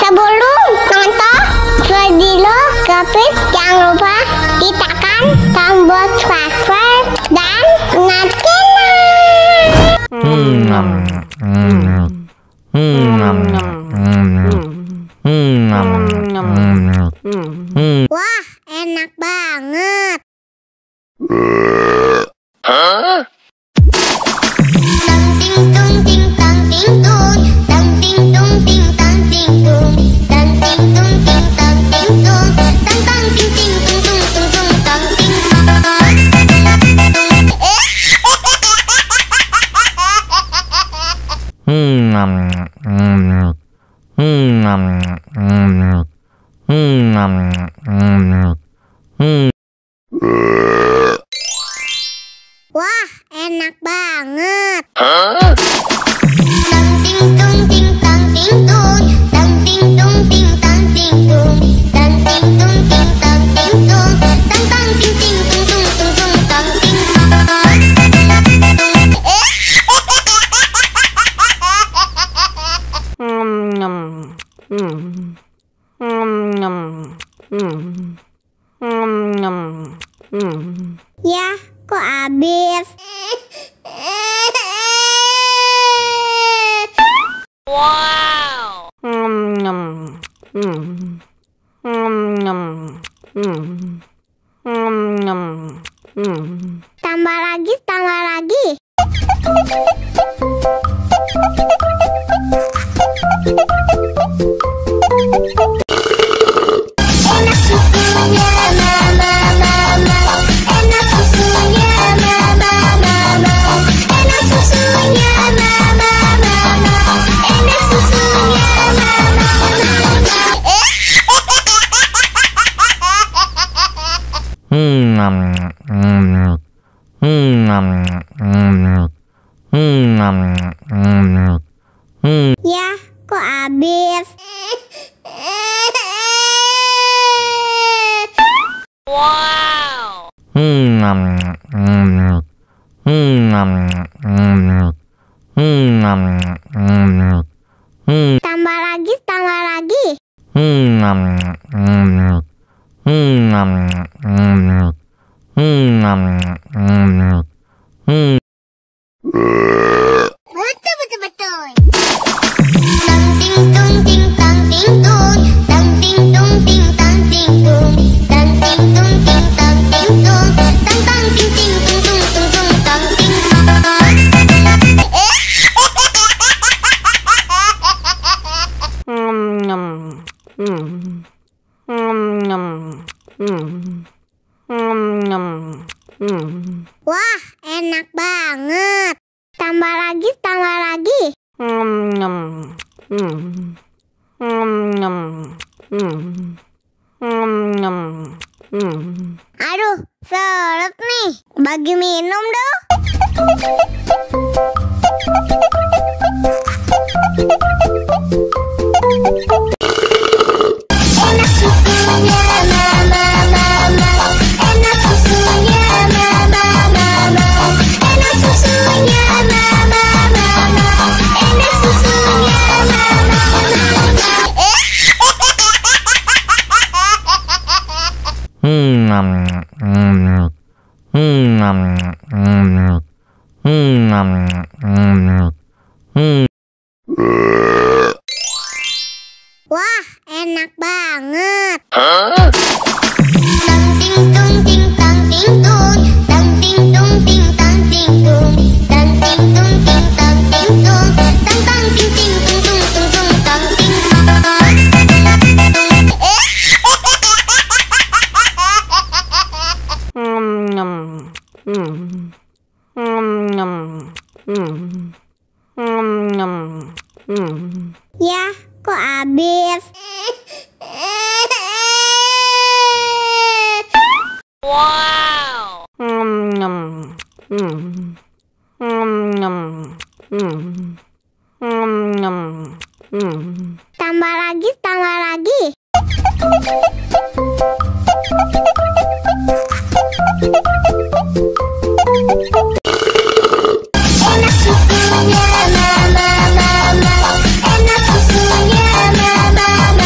Sebelum nonton video Gapit, jangan lupa tekan tombol subscribe dan nyalakan. Wah, enak banget. Wah, enak banget. Ya, kok habis? Wow. Tambah lagi, tambah lagi. Enak susunya, mama, mama. Enak susunya, mama, mama. Enak susunya, mama, mama. Enak susunya, mama, mama. Ya, kok habis? Wow. Tambah lagi, tambah lagi. Betul. Wah, enak banget. Tambah lagi, tambah lagi. Aduh, seret nih. Bagi minum dong. Enak susunya, mama, mama. Enak susunya, mama, mama. Enak susunya, mama, mama. Enak susunya, mama, Wah, enak banget. Ya, kok habis? Wow. Tambah lagi, tambah lagi. Enak susunya, mama, mama. Enak susunya, mama, mama.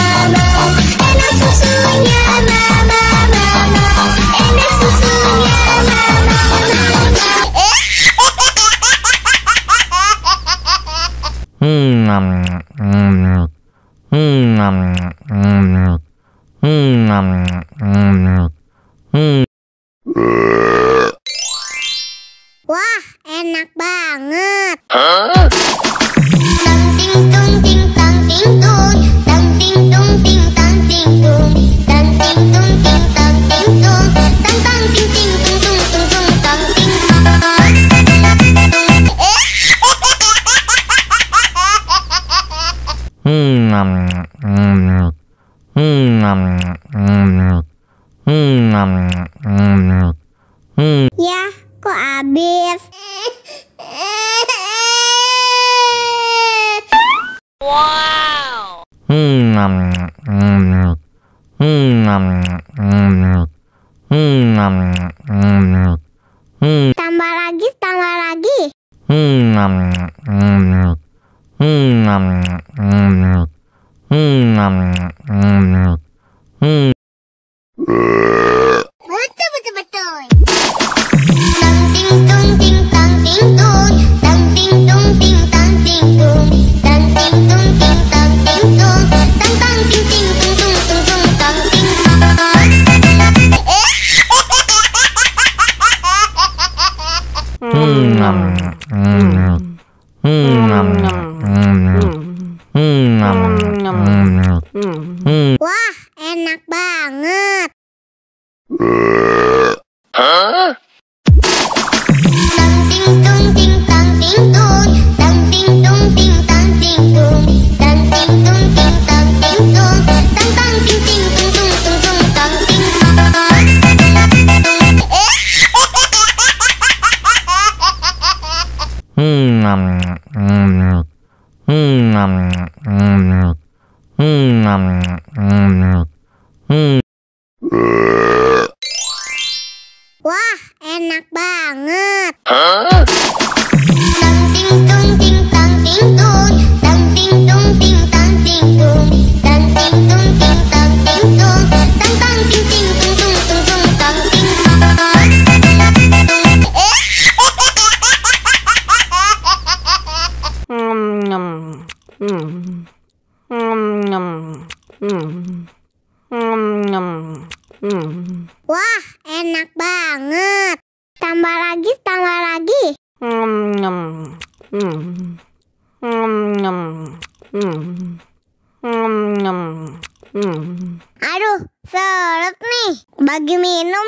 Wah, enak banget. Ya, kok habis? Wow. Tambah lagi, tambah lagi. Betul, betul, betul. Wah, enak banget. Wah, enak banget. Wah, enak banget. Tambah lagi, tambah lagi. Aduh, seret nih. Bagi minum